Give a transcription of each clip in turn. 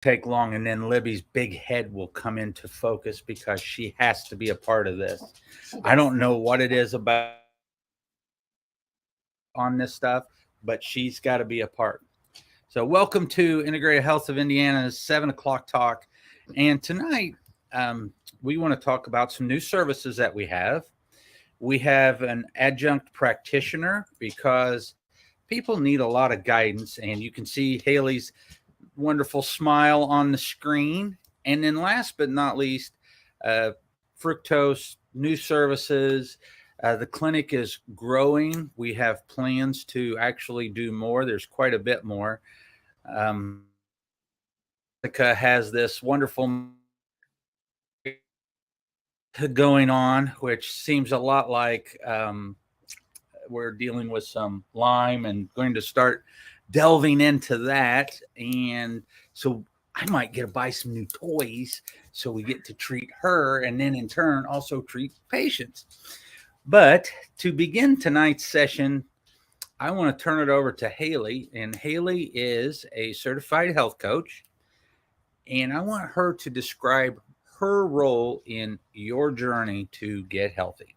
take long, and then Libby's big head will come into focus because she has to be a part of this. I don't know what it is about on this stuff, but she's got to be a part. So, welcome to Integrated Health of Indiana's 7 o'clock talk. And tonight, we want to talk about some new services that we have. We have an adjunct practitioner because people need a lot of guidance, and you can see Hailey's wonderful smile on the screen. And then, last but not least, uh, Fructose, new services. The clinic is growing. We have plans to actually do more. There's quite a bit more. Jessica has this wonderful going on, which seems a lot like we're dealing with some Lyme and going to start delving into that. And so I might get to buy some new toys so we get to treat her and then in turn also treat patients. But to begin tonight's session, I want to turn it over to Hailey. And Hailey is a certified health coach. And I want her to describe her role in your journey to get healthy.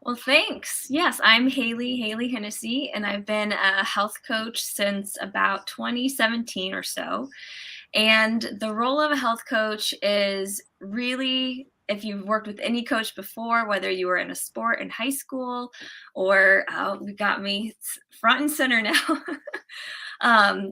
Well, thanks. Yes, I'm Hailey Hennessy, and I've been a health coach since about 2017 or so. And the role of a health coach is really, if you've worked with any coach before, whether you were in a sport in high school or you got me front and center now.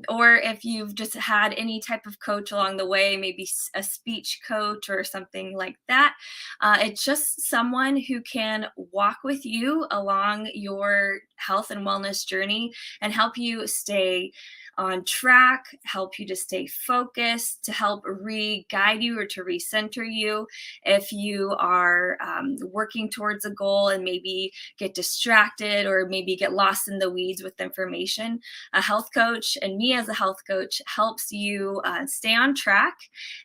Or if you've just had any type of coach along the way, maybe a speech coach or something like that. It's just someone who can walk with you along your health and wellness journey and help you stay on track, help you to stay focused, to help re-guide you or to recenter you if you are working towards a goal and maybe get distracted or maybe get lost in the weeds with information. A health coach, and me as a health coach, helps you stay on track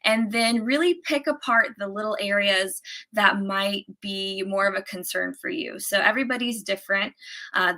and then really pick apart the little areas that might be more of a concern for you. So everybody's different.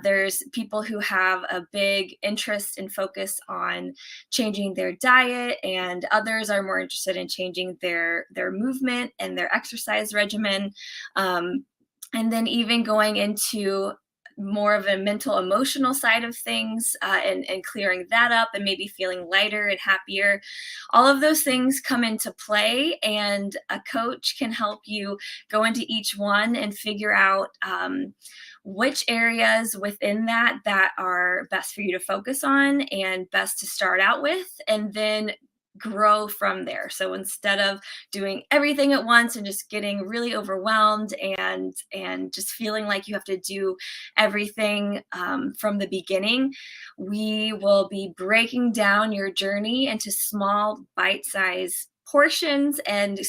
There's people who have a big interest and focus on changing their diet, and others are more interested in changing their movement and their exercise regimen. And then even going into more of a mental emotional side of things and clearing that up and maybe feeling lighter and happier. All of those things come into play, and a coach can help you go into each one and figure out which areas within that are best for you to focus on and best to start out with, and then grow from there. So instead of doing everything at once and just getting really overwhelmed and just feeling like you have to do everything from the beginning, we will be breaking down your journey into small bite-sized portions and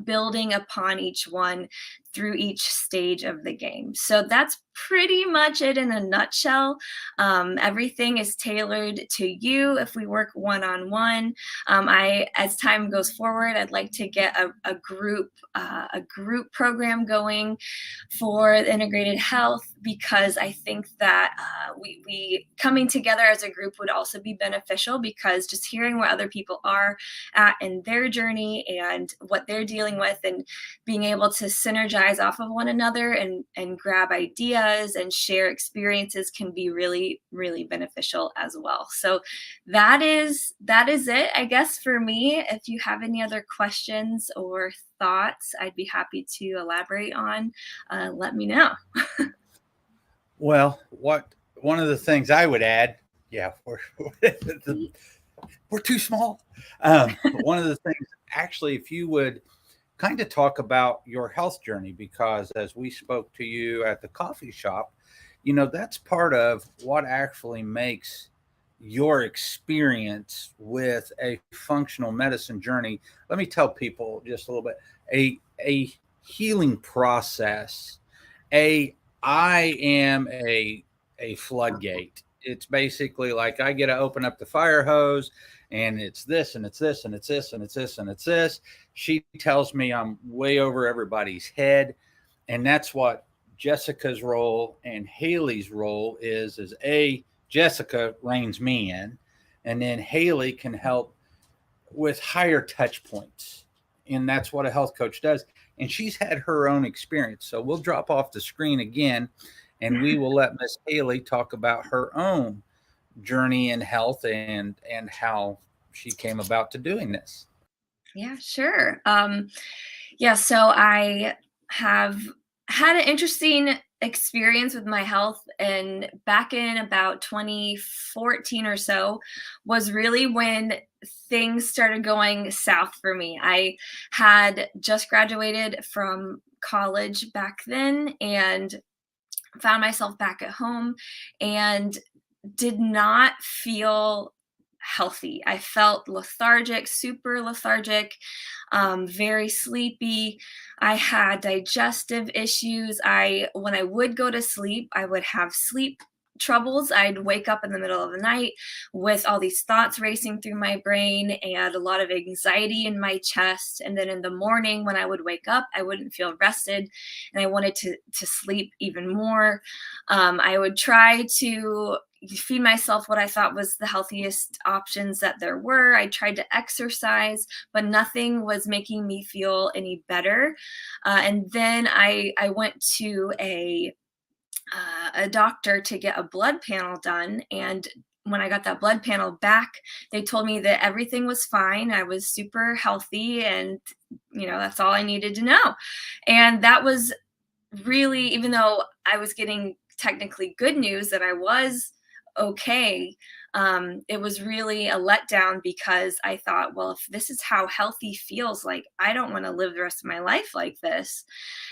building upon each one through each stage of the game. So that's pretty much it in a nutshell. Everything is tailored to you if we work one-on-one. As time goes forward, I'd like to get a group program going for integrated health, because I think that we coming together as a group would also be beneficial, because just hearing where other people are at in their journey and what they're dealing with, and being able to synergize off of one another and grab ideas and share experiences can be really, really beneficial as well. So that is it, I guess, for me. If you have any other questions or thoughts, I'd be happy to elaborate on. Let me know. Well, one of the things I would add, yeah, we're too small. One of the things, actually, if you would kind of talk about your health journey, because as we spoke to you at the coffee shop, that's part of what actually makes your experience with a functional medicine journey. Let me tell people just a little bit, a healing process. I am a floodgate. It's basically like I get to open up the fire hose, and it's this and it's this and it's this and it's this and it's this. She tells me I'm way over everybody's head, and that's what Jessica's role and Hailey's role is. Jessica reins me in, and then Hailey can help with higher touch points. And that's what a health coach does. And she's had her own experience. So we'll drop off the screen again and we will let Miss Hailey talk about her own journey in health and how she came about to doing this. Yeah, sure. Yeah, so I have had an interesting experience with my health, and back in about 2014 or so was really when things started going south for me. I had just graduated from college back then and found myself back at home and did not feel healthy. I felt lethargic, super lethargic, very sleepy. I had digestive issues. When I would go to sleep, I would have sleep troubles. I'd wake up in the middle of the night with all these thoughts racing through my brain and a lot of anxiety in my chest. And then in the morning, when I would wake up, I wouldn't feel rested and I wanted to sleep even more. I would try to feed myself what I thought was the healthiest options that there were. I tried to exercise, but nothing was making me feel any better. And then I went to a doctor to get a blood panel done, and when I got that blood panel back, they told me that everything was fine. I was super healthy, and that's all I needed to know. And that was really, even though I was getting technically good news that I was okay, it was really a letdown because I thought, well, if this is how healthy feels, like I don't want to live the rest of my life like this.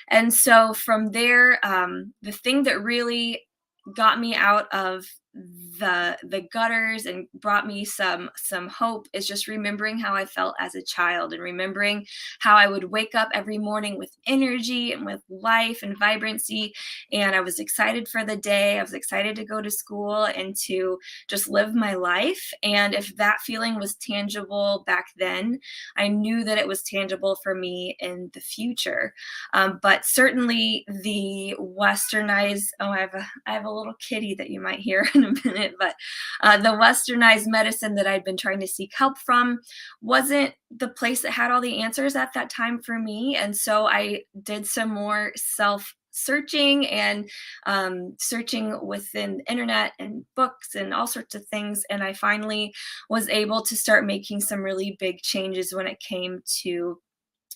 And so from there, the thing that really got me out of the gutters and brought me some hope is just remembering how I felt as a child and remembering how I would wake up every morning with energy and with life and vibrancy, and I was excited for the day. I was excited to go to school and to just live my life. And if that feeling was tangible back then, I knew that it was tangible for me in the future. But certainly the westernized, I have a little kitty that you might hear in a minute, but the westernized medicine that I'd been trying to seek help from wasn't the place that had all the answers at that time for me. And so I did some more self searching and searching within the internet and books and all sorts of things. And I finally was able to start making some really big changes when it came to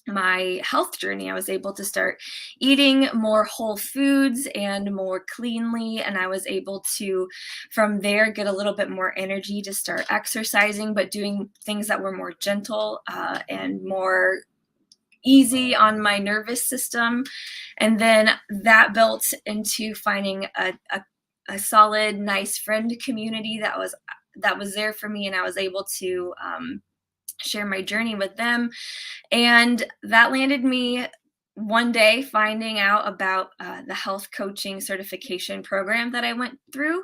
my health journey. I was able to start eating more whole foods and more cleanly, and I was able to from there get a little bit more energy to start exercising, but doing things that were more gentle and more easy on my nervous system. And then that built into finding a solid, nice friend community that was there for me, and I was able to share my journey with them. And that landed me one day finding out about the health coaching certification program that I went through.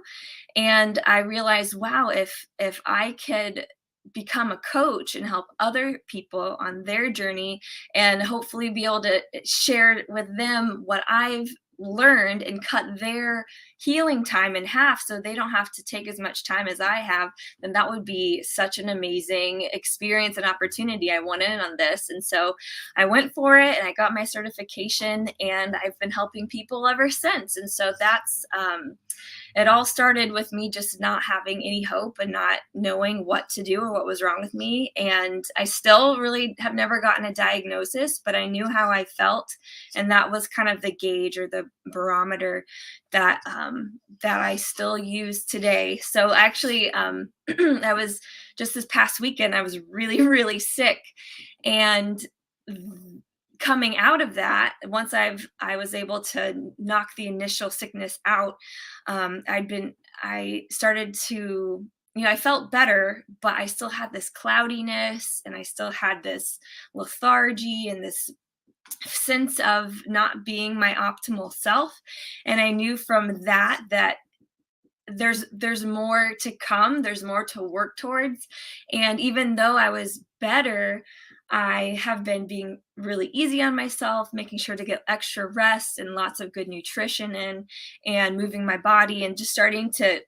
And I realized, wow, if I could become a coach and help other people on their journey and hopefully be able to share with them what I've learned and cut their healing time in half so they don't have to take as much time as I have, then that would be such an amazing experience and opportunity. I went in on this. And so I went for it and I got my certification, and I've been helping people ever since. And so that's it all started with me just not having any hope and not knowing what to do or what was wrong with me. And I still really have never gotten a diagnosis, but I knew how I felt. And that was kind of the gauge or the barometer that I still use today. So actually, I was just this past weekend, I was really, really sick. And coming out of that, once I was able to knock the initial sickness out, I started to, I felt better, but I still had this cloudiness and I still had this lethargy and this sense of not being my optimal self. And I knew from that there's more to come, there's more to work towards. And even though I was better, I have been being really easy on myself, making sure to get extra rest and lots of good nutrition in, and moving my body and just starting to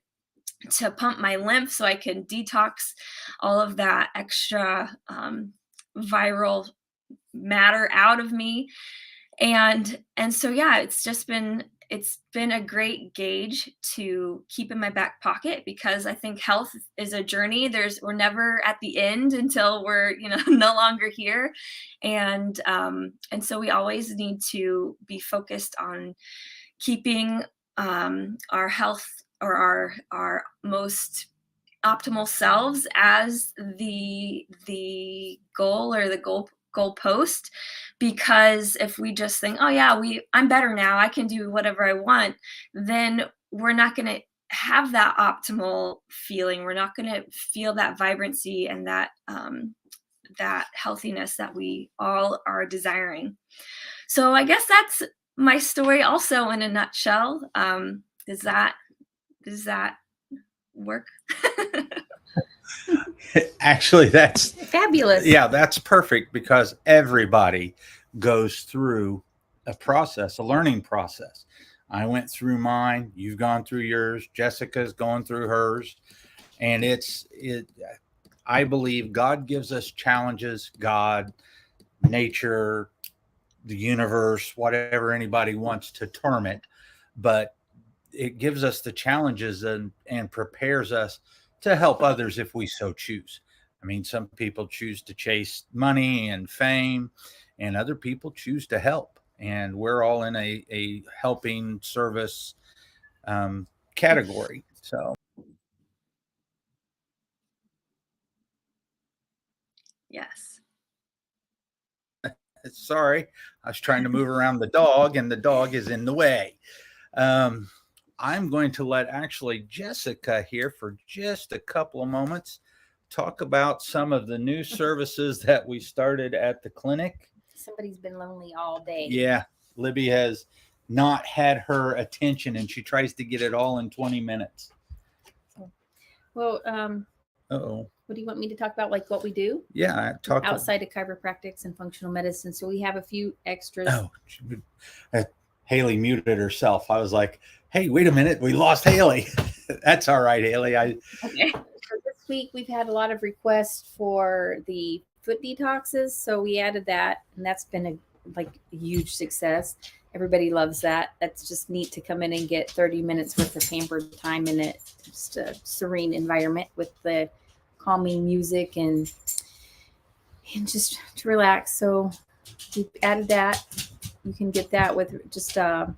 to pump my lymph so I can detox all of that extra viral matter out of me. And so yeah, it's been a great gauge to keep in my back pocket, because I think health is a journey. We're never at the end until we're no longer here. And so we always need to be focused on keeping our health, or our most optimal selves, as the goal, or the goalpost. Because if we just think, oh yeah, I'm better now, I can do whatever I want, then we're not going to have that optimal feeling. We're not going to feel that vibrancy and that healthiness that we all are desiring. So I guess that's my story also in a nutshell. Does that work? Actually, that's fabulous. Yeah, that's perfect, because everybody goes through a learning process. I went through mine, you've gone through yours, Jessica's going through hers, and I believe God gives us challenges. God, nature, the universe, whatever anybody wants to term it, but it gives us the challenges and prepares us to help others if we so choose. I mean, some people choose to chase money and fame, and other people choose to help. And we're all in a helping service category. So, Yes. sorry, I was trying to move around the dog, and the dog is in the way. Um, I'm going to let actually Jessica here for just a couple of moments talk about some of the new services that we started at the clinic. Somebody's been lonely all day. Yeah, Libby has not had her attention, and she tries to get it all in 20 minutes. Well, Uh-oh. what do you want me to talk about? Like what we do? Yeah, talk outside of chiropractics and functional medicine. So we have a few extras. Oh, Hailey muted herself. I was like, hey, wait a minute, we lost Hailey. That's all right, Hailey. Okay. So this week we've had a lot of requests for the foot detoxes, so we added that, and that's been a huge success. Everybody loves that. That's just neat to come in and get 30 minutes worth of pampered time in just a serene environment with the calming music and just to relax. So we added that. You can get that with just a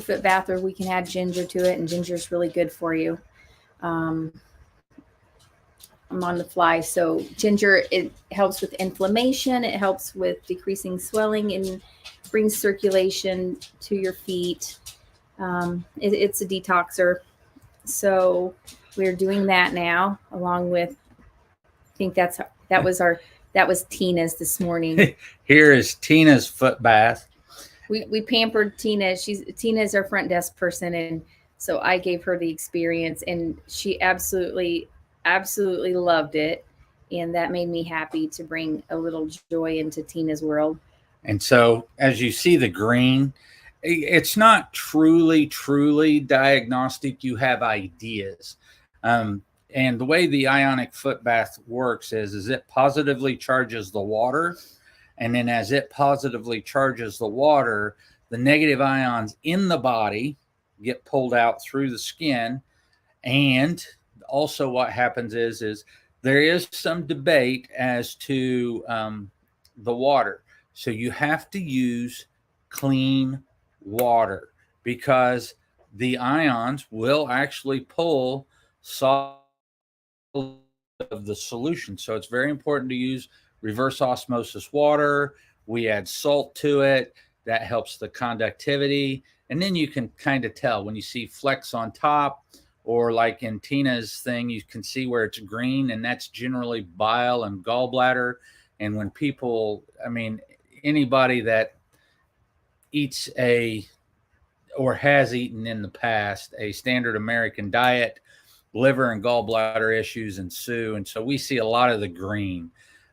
foot bath, or we can add ginger to it, and ginger is really good for you. I'm on the fly. So ginger, it helps with inflammation. It helps with decreasing swelling and brings circulation to your feet. It's a detoxer. So we're doing that now, along with, I think that was Tina's this morning. Here is Tina's foot bath. We pampered Tina. Tina is our front desk person, and so I gave her the experience, and she absolutely loved it, and that made me happy to bring a little joy into Tina's world. And so, as you see the green, it's not truly diagnostic. You have ideas. And the way the ionic foot bath works is it positively charges the water. And then as it positively charges the water, the negative ions in the body get pulled out through the skin. And also what happens is there is some debate as to the water. So you have to use clean water, because the ions will actually pull solid of the solution. So it's very important to use reverse osmosis water. We add salt to it. That helps the conductivity. And then you can kind of tell when you see flecks on top, or like in Tina's thing, you can see where it's green, and that's generally bile and gallbladder. And when people, anybody that eats or has eaten in the past a standard American diet, liver and gallbladder issues ensue. And so we see a lot of the green.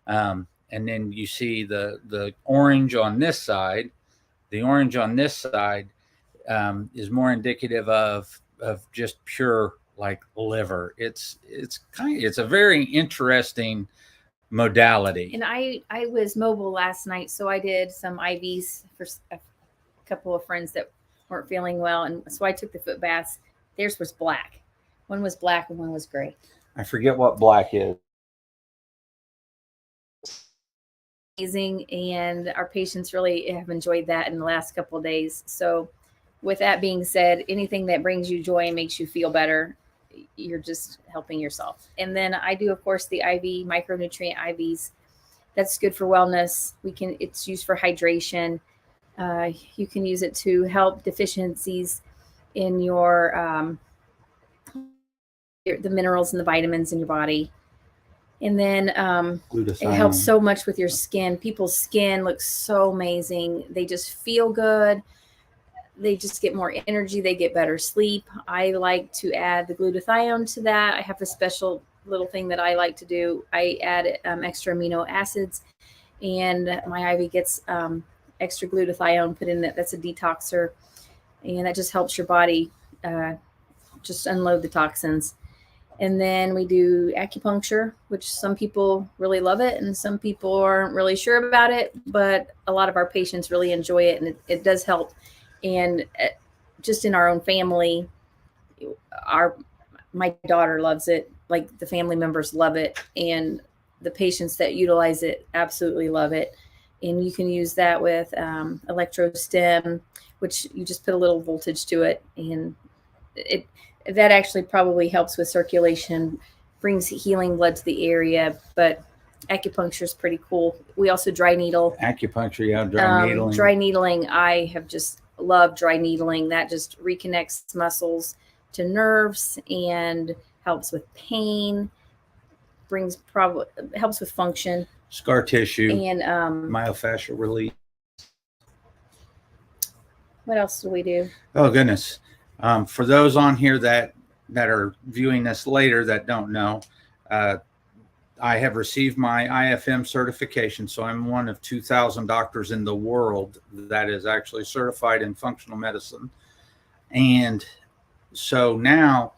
And then you see the orange on this side. The orange on this side is more indicative of just pure like liver. It's a very interesting modality. And I was mobile last night, so I did some IVs for a couple of friends that weren't feeling well, and so I took the foot baths. Theirs was black. One was black and one was gray. I forget what black is. Amazing, and our patients really have enjoyed that in the last couple of days. So with that being said, anything that brings you joy and makes you feel better, you're just helping yourself. And then I do, of course, the IV micronutrient IVs. That's good for wellness. It's used for hydration. You can use it to help deficiencies in the minerals and the vitamins in your body. And then it helps so much with your skin. People's skin looks so amazing. They just feel good. They just get more energy. They get better sleep. I like to add the glutathione to that. I have a special little thing that I like to do. I add extra amino acids, and my IV gets extra glutathione put in. That's a detoxer, and that just helps your body just unload the toxins. And then we do acupuncture, which some people really love it and some people aren't really sure about it, but a lot of our patients really enjoy it, and it does help. And just in our own family, my daughter loves it, like the family members love it, and the patients that utilize it absolutely love it. And you can use that with electrostim, which you just put a little voltage to it, and that actually probably helps with circulation, brings healing blood to the area. But acupuncture is pretty cool. We also dry needle. Acupuncture, yeah, dry needling. Dry needling, I have just loved dry needling. That just reconnects muscles to nerves and helps with pain, helps with function. Scar tissue and myofascial release. What else do we do? Oh, goodness. For those on here that are viewing this later that don't know, I have received my IFM certification. So I'm one of 2,000 doctors in the world that is actually certified in functional medicine. And so now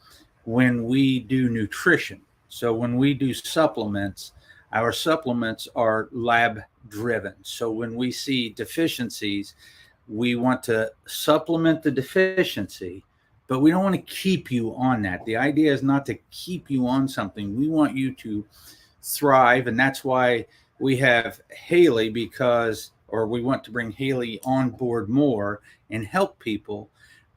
when we do nutrition, so when we do supplements, our supplements are lab driven. So when we see deficiencies, we want to supplement the deficiency, but we don't want to keep you on that. The idea is not to keep you on something. We want you to thrive. And that's why we have Hailey, we want to bring Hailey on board more and help people,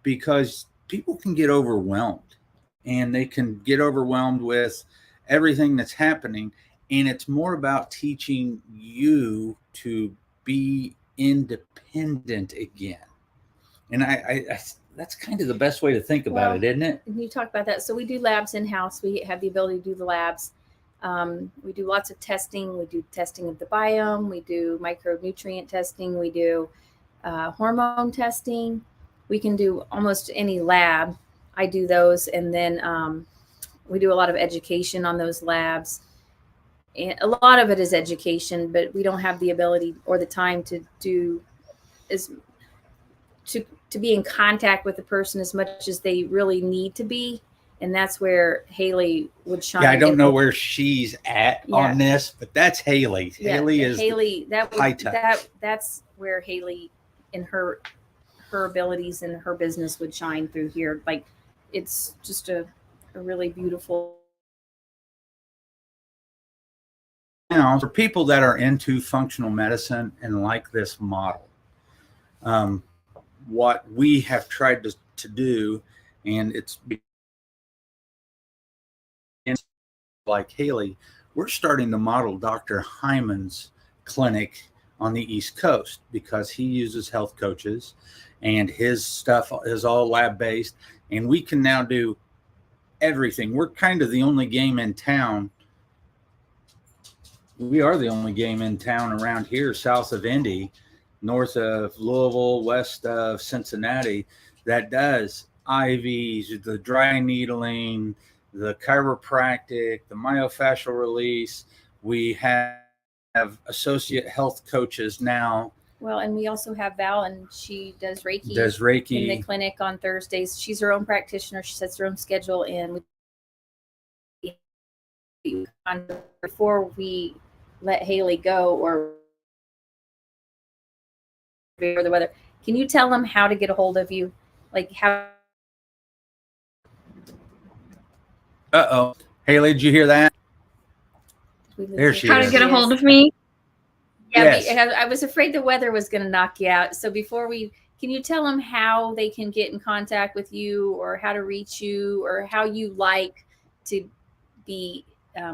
because people can get overwhelmed, and they can get overwhelmed with everything that's happening. And it's more about teaching you to be independent again. And I that's kind of the best way to think about it, isn't it? You talk about that. So we do labs in-house. We have the ability to do the labs. We do lots of testing. We do testing of the biome. We do micronutrient testing. We do hormone testing. We can do almost any lab. I do those. And then we do a lot of education on those labs. And a lot of it is education, but we don't have the ability or the time to be in contact with the person as much as they really need to be. And that's where Hailey would shine. Yeah, I don't know where she's at on this, but that's Hailey. Yeah, Hailey that's where Hailey and her abilities and her business would shine through here. Like, it's just a really beautiful. Now, for people that are into functional medicine and like this model, what we have tried to do, and it's like Hailey, we're starting to model Dr. Hyman's clinic on the East Coast, because he uses health coaches and his stuff is all lab based, and we can now do everything. We're kind of the only game in town. We are the only game in town around here, south of Indy, north of Louisville, west of Cincinnati, that does IVs, the dry needling, the chiropractic, the myofascial release. We have associate health coaches now. Well, and we also have Val, and she does Reiki. In the clinic on Thursdays. She's her own practitioner. She sets her own schedule, and we before we let Hailey go or the weather, can you tell them how to get a hold of you? Like how? Uh-oh. Hailey, did you hear that? There she How to is. get a hold of me? Yeah, Yes. I was afraid the weather was going to knock you out. So can you tell them how they can get in contact with you, or how to reach you, or how you like to be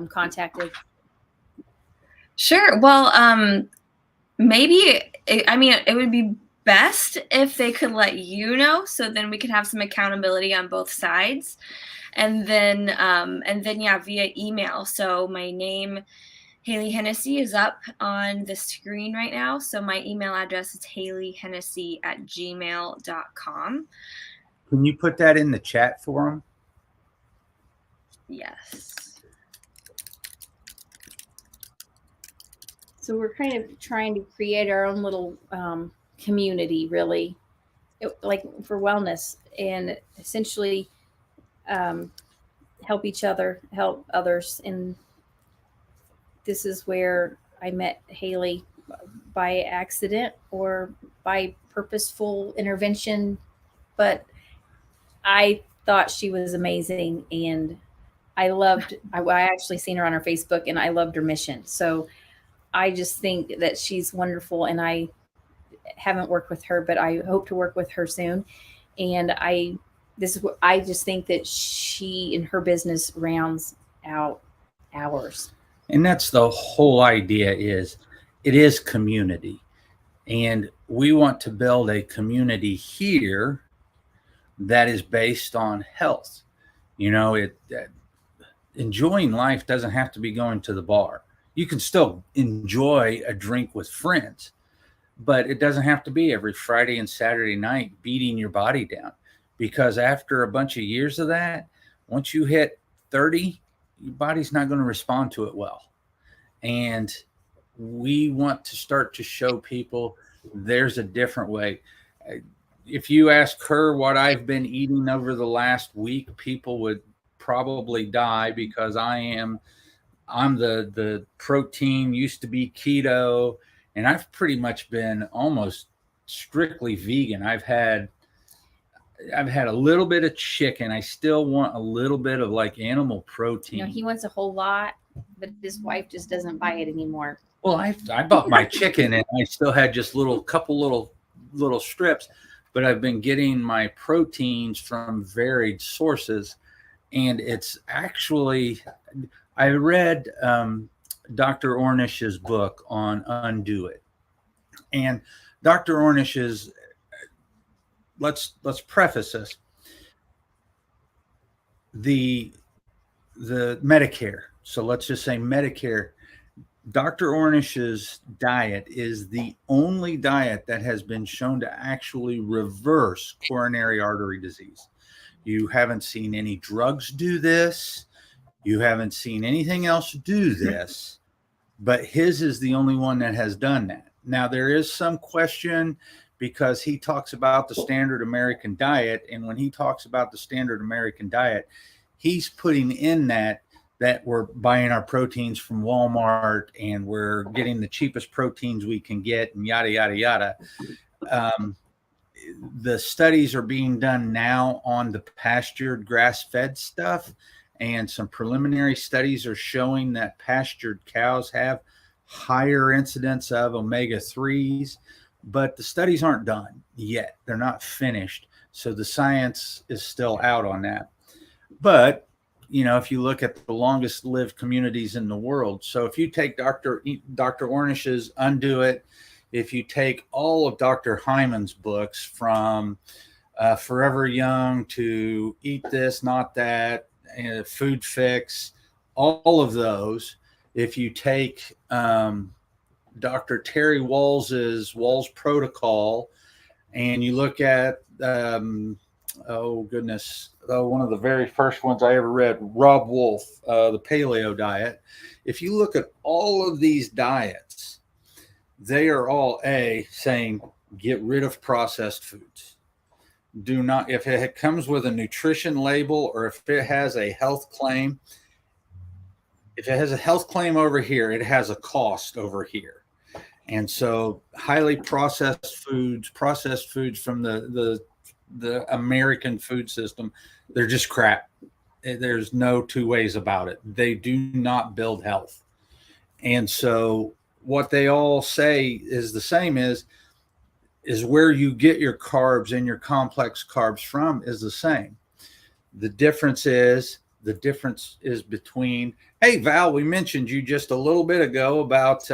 contacted? Sure. Well, maybe it would be best if they could let you know, so then we could have some accountability on both sides, and then yeah, via email. So my name, Hailey Hennessy, is up on the screen right now. So my email address is haileyhennessy@gmail.com. Can you put that in the chat for them? Yes. So we're kind of trying to create our own little community, really, like for wellness, and essentially help each other, help others. And this is where I met Hailey, by accident or by purposeful intervention. But I thought she was amazing, and I actually seen her on her Facebook, and I loved her mission. So I just think that she's wonderful, and I haven't worked with her, but I hope to work with her soon. And I just think that she and her business rounds out ours. And that's the whole idea, it is community. And we want to build a community here that is based on health. Enjoying life doesn't have to be going to the bar. You can still enjoy a drink with friends, but it doesn't have to be every Friday and Saturday night beating your body down, because after a bunch of years of that, once you hit 30, your body's not going to respond to it well. And we want to start to show people there's a different way. If you ask her what I've been eating over the last week, people would probably die, because I'm the protein, used to be keto, and I've pretty much been almost strictly vegan. I've had a little bit of chicken. I still want a little bit of like animal protein. He wants a whole lot, but his wife just doesn't buy it anymore. Well, I bought my chicken, and I still had just couple little strips, but I've been getting my proteins from varied sources. And it's actually, I read Dr. Ornish's book on Undo It. And Dr. Ornish's, let's preface this. The Medicare. So let's just say Medicare. Dr. Ornish's diet is the only diet that has been shown to actually reverse coronary artery disease. You haven't seen any drugs do this. You haven't seen anything else do this, but his is the only one that has done that. Now, there is some question, because he talks about the standard American diet. And when he talks about the standard American diet, he's putting in that we're buying our proteins from Walmart, and we're getting the cheapest proteins we can get, and yada, yada, yada. The studies are being done now on the pastured grass-fed stuff, and some preliminary studies are showing that pastured cows have higher incidence of omega-3s, but the studies aren't done yet. They're not finished. So the science is still out on that. But, if you look at the longest lived communities in the world, so if you take Dr. Ornish's Undo It, if you take all of Dr. Hyman's books, from Forever Young to Eat This, Not That, Food Fix, all of those, if you take Dr. Terry Walls's Wall's Protocol, and you look at, one of the very first ones I ever read, Rob Wolf, the Paleo Diet. If you look at all of these diets, they are all saying get rid of processed foods. Do not, if it comes with a nutrition label or if it has a health claim, if it has a health claim over here, it has a cost over here. And so highly processed foods from the American food system, they're just crap. There's no two ways about it. They do not build health. And so what they all say is the same is where you get your carbs and your complex carbs from is the same. The difference is between, hey, Val, we mentioned you just a little bit ago about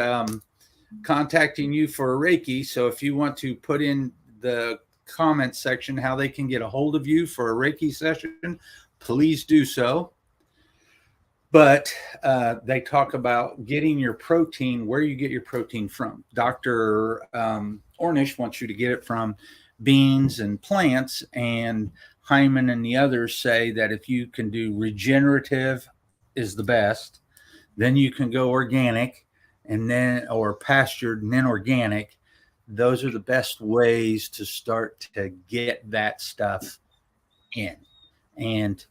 contacting you for a Reiki. So if you want to put in the comment section how they can get a hold of you for a Reiki session, please do so. But they talk about getting your protein, where you get your protein from. Dr. Ornish wants you to get it from beans and plants, and Hyman and the others say that if you can do regenerative is the best, then you can go organic, and then or pastured and then organic. Those are the best ways to start to get that stuff in. And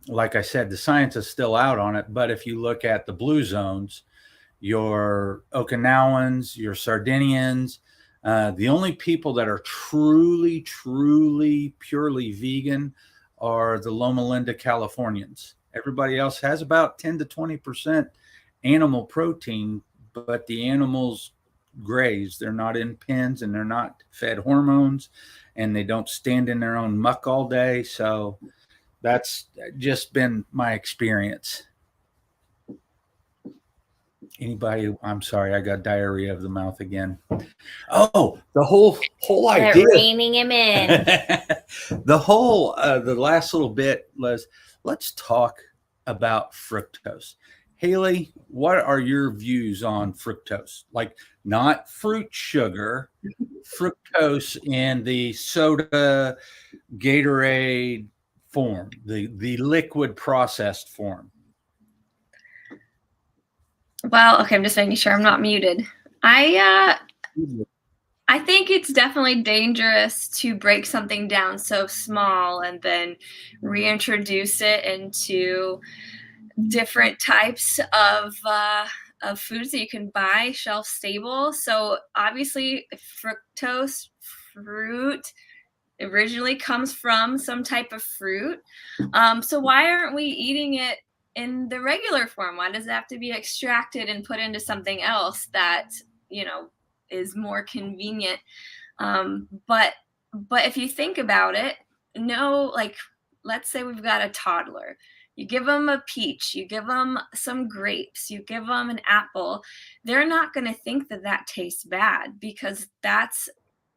like I said, the science is still out on it. But if you look at the blue zones, your Okinawans, your Sardinians, the only people that are truly, purely vegan are the Loma Linda Californians. Everybody else has about 10 to 20% animal protein, but the animals graze. They're not in pens and they're not fed hormones, and they don't stand in their own muck all day. So that's just been my experience. Anybody? I'm sorry, I got diarrhea of the mouth again. Oh, the whole idea. Reining him in. The last little bit was, let's talk about fructose. Hailey, what are your views on fructose? Like, not fruit sugar, fructose in the soda, Gatorade form, the liquid processed form. Well, okay, I'm just making sure I'm not muted. I think it's definitely dangerous to break something down so small and then reintroduce it into different types of foods that you can buy shelf stable. So obviously fructose, fruit, originally comes from some type of fruit. So why aren't we eating it in the regular form? Why does it have to be extracted and put into something else that, is more convenient? But if you think about it, let's say we've got a toddler. You give them a peach, you give them some grapes, you give them an apple. They're not going to think that tastes bad, because that's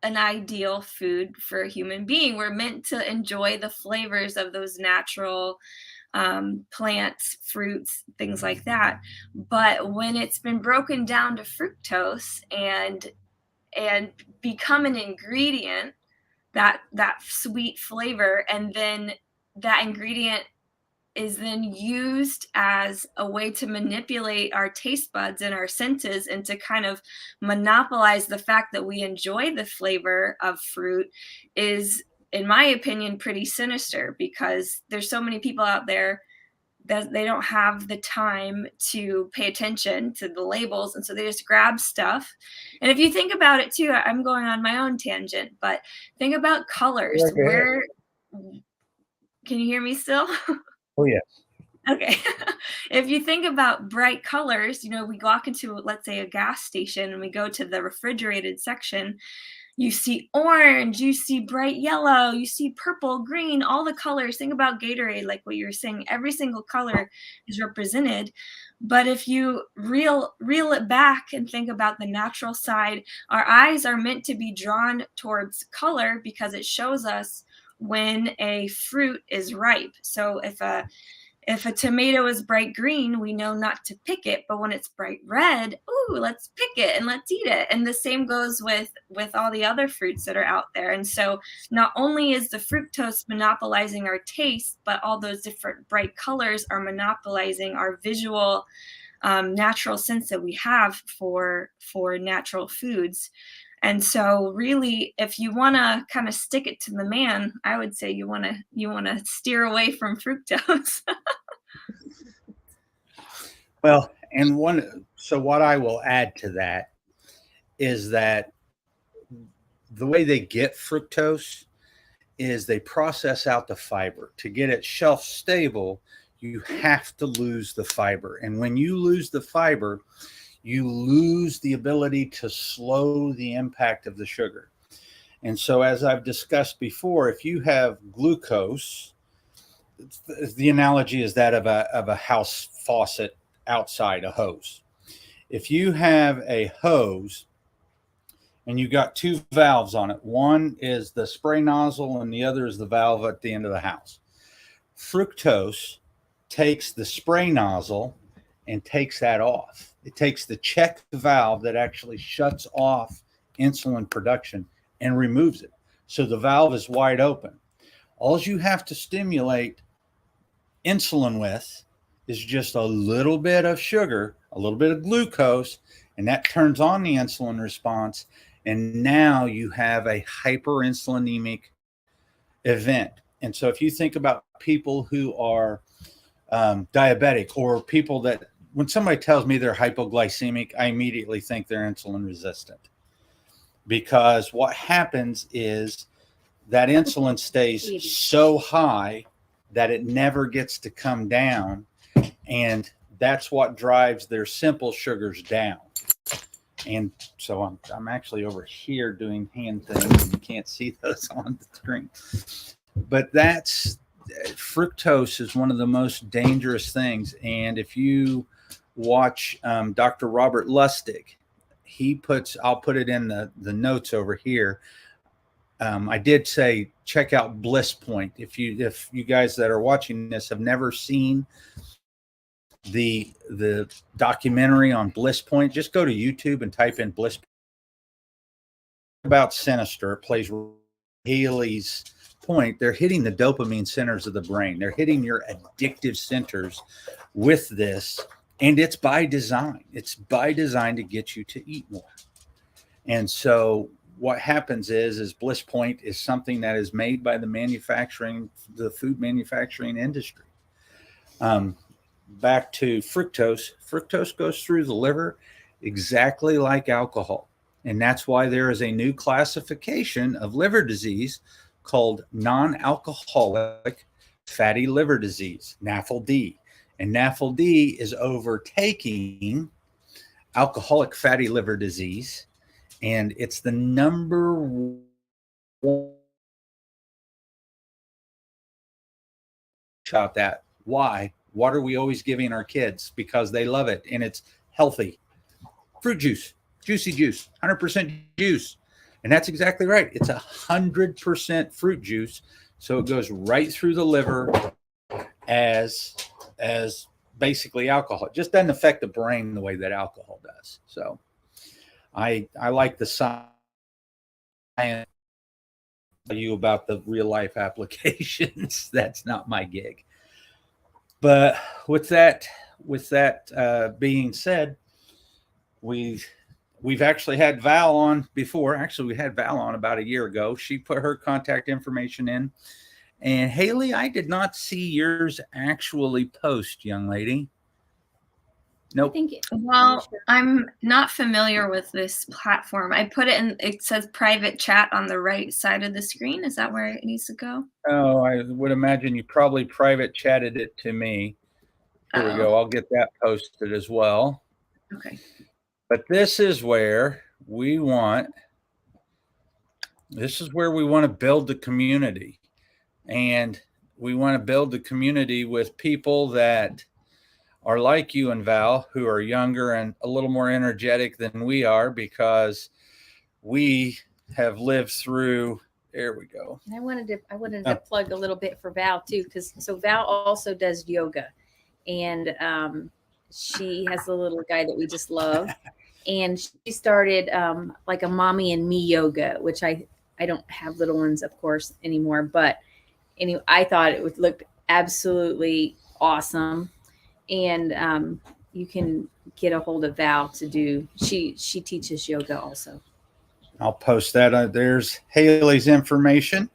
an ideal food for a human being. We're meant to enjoy the flavors of those natural plants, fruits, things like that. But when it's been broken down to fructose and become an ingredient, that sweet flavor, and then that ingredient is then used as a way to manipulate our taste buds and our senses, and to kind of monopolize the fact that we enjoy the flavor of fruit, is, in my opinion, pretty sinister, because there's so many people out there that they don't have the time to pay attention to the labels, and so they just grab stuff. And if you think about it too, I'm going on my own tangent, but think about colors. Where can you hear me still? Oh, yes. Okay. If you think about bright colors, we walk into, let's say, a gas station, and we go to the refrigerated section. You see orange, you see bright yellow, you see purple, green, all the colors. Think about Gatorade, like what you were saying. Every single color is represented. But if you reel it back and think about the natural side, our eyes are meant to be drawn towards color because it shows us when a fruit is ripe. So if a tomato is bright green, we know not to pick it, but when it's bright red, ooh, let's pick it and let's eat it. And the same goes with all the other fruits that are out there. And so not only is the fructose monopolizing our taste, but all those different bright colors are monopolizing our visual natural sense that we have for natural foods. And so really, if you want to kind of stick it to the man, I would say you want to steer away from fructose. Well, and so what I will add to that is that the way they get fructose is they process out the fiber. To get it shelf stable, you have to lose the fiber. And when you lose the fiber, you lose the ability to slow the impact of the sugar. And so, as I've discussed before, if you have glucose, the analogy is that of a house faucet outside a hose. If you have a hose and you got two valves on it, one is the spray nozzle and the other is the valve at the end of the house. Fructose takes the spray nozzle and takes that off. It takes the check valve that actually shuts off insulin production and removes it. So the valve is wide open. All you have to stimulate insulin with is just a little bit of sugar, a little bit of glucose, and that turns on the insulin response. And now you have a hyperinsulinemic event. And so if you think about people who are diabetic, or people that, when somebody tells me they're hypoglycemic, I immediately think they're insulin resistant. Because what happens is that insulin stays so high that it never gets to come down. And that's what drives their simple sugars down. And so I'm actually over here doing hand things, and you can't see those on the screen. But fructose is one of the most dangerous things. And if you watch Dr. Robert Lustig, I'll put it in the notes over here. I did say check out Bliss Point. If you guys that are watching this have never seen the documentary on Bliss Point, just go to YouTube and type in Bliss Point. About Sinister. It plays Hailey's point. They're hitting the dopamine centers of the brain. They're hitting your addictive centers with this, and it's by design. It's by design to get you to eat more. And so what happens is Bliss Point is something that is made by the food manufacturing industry. Back to fructose. Fructose goes through the liver exactly like alcohol. And that's why there is a new classification of liver disease called non-alcoholic fatty liver disease, NAFLD. And NAFLD is overtaking alcoholic fatty liver disease. And it's the number one about that. Why? What are we always giving our kids? Because they love it and it's healthy. Fruit juice, juicy juice, 100% juice. And that's exactly right. It's 100% fruit juice. So it goes right through the liver as basically alcohol. It just doesn't affect the brain the way that alcohol does. So I like the science you about the real life applications. That's not my gig. But with that being said, we've actually had Val on before. Actually, we had Val on about a year ago. She put her contact information in. And Hailey, I did not see yours actually post, young lady. Nope. Well, I'm not familiar with this platform. I put it in, it says private chat on the right side of the screen. Is that where it needs to go? Oh, I would imagine you probably private chatted it to me. Here we go. I'll get that posted as well. Okay. But this is where we want to build the community. And we want to build the community with people that are like you and Val, who are younger and a little more energetic than we are, because we have lived through. There we go. And I wanted to plug a little bit for Val too, because Val also does yoga, and she has a little guy that we just love, and she started like a mommy and me yoga, which I don't have little ones, of course, anymore, but anyway, I thought it would look absolutely awesome. And you can get a hold of Val to do. She teaches yoga also. I'll post that. There's Hailey's information.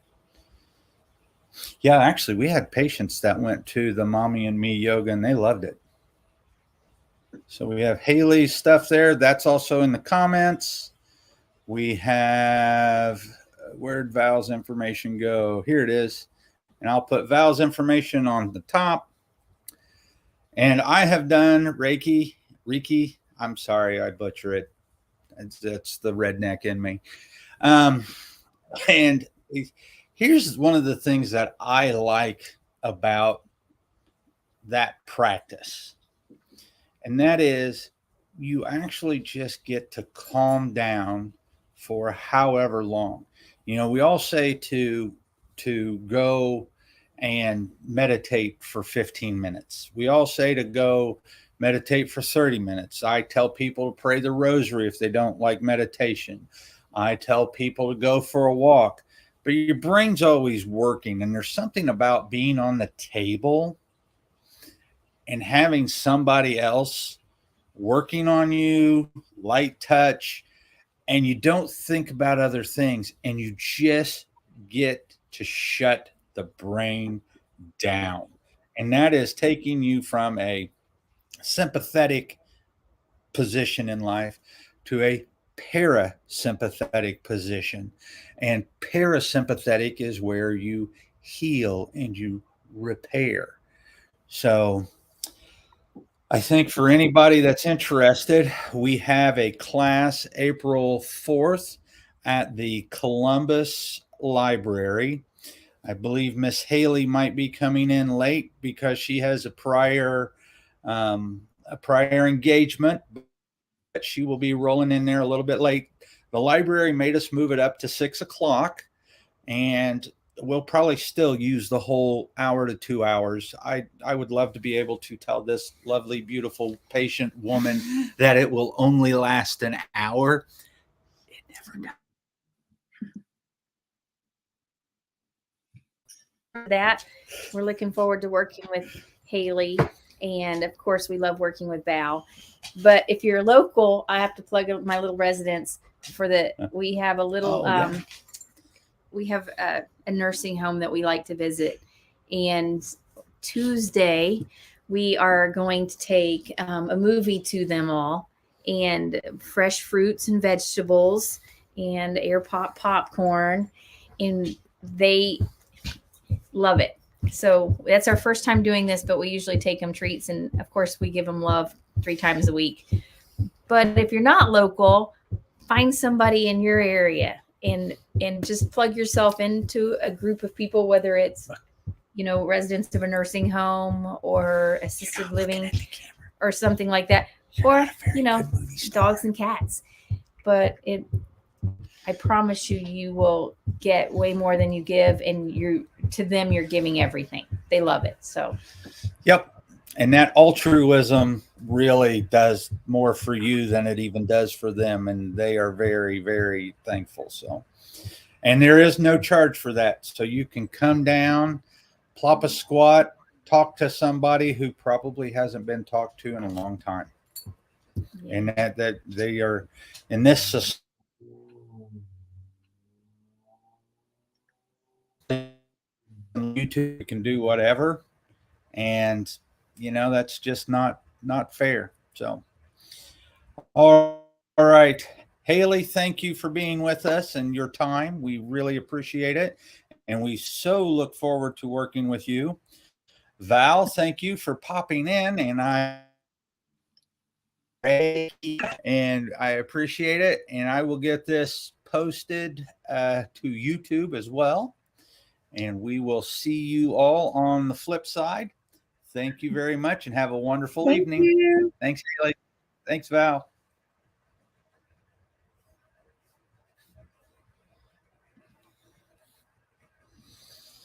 Yeah, actually, we had patients that went to the mommy and me yoga and they loved it. So we have Hailey's stuff there. That's also in the comments. We have, where'd Val's information go? Here it is. And I'll put Val's information on the top. And I have done Reiki. I'm sorry, I butcher it. That's the redneck in me. And here's one of the things that I like about that practice. And that is you actually just get to calm down for however long. You know, we all say to go and meditate for 15 minutes. We all say to go meditate for 30 minutes. I tell people to pray the rosary if they don't like meditation. I tell people to go for a walk. But your brain's always working, and there's something about being on the table and having somebody else working on you, light touch, and you don't think about other things, and you just get to shut the brain down. And that is taking you from a sympathetic position in life to a parasympathetic position. And parasympathetic is where you heal and you repair. So I think for anybody that's interested, we have a class April 4th at the Columbus Library. I believe Miss Hailey might be coming in late because she has a prior engagement, but she will be rolling in there a little bit late. The library made us move it up to 6 o'clock, and we'll probably still use the whole hour to 2 hours. I would love to be able to tell this lovely, beautiful, patient woman that it will only last an hour. It never does. That we're looking forward to working with Hailey, and of course we love working with Val. But if you're local, I have to plug my little residence for the. We have a little. We have a nursing home that we like to visit, and Tuesday we are going to take a movie to them all, and fresh fruits and vegetables and air pop popcorn, and they love it. So that's our first time doing this, but we usually take them treats, and of course we give them love 3 times a week. But if you're not local, find somebody in your area and just plug yourself into a group of people, whether it's, you know, residents of a nursing home or assisted living or something like that, or, you know, dogs and cats. But I promise you, you will get way more than you give, and to them, you're giving everything. They love it. So, yep. And that altruism really does more for you than it even does for them. And they are very, very thankful. So, and there is no charge for that. So you can come down, plop a squat, talk to somebody who probably hasn't been talked to in a long time. Yeah. And that they are in this society. YouTube, you can do whatever, and you know that's just not fair. So, all right, Hailey, thank you for being with us and your time. We really appreciate it, and we so look forward to working with you. Val, thank you for popping in, and I appreciate it, and I will get this posted to YouTube as well. And we will see you all on the flip side. Thank you very much and have a wonderful evening. You. Thanks, Hailey. Thanks, Val.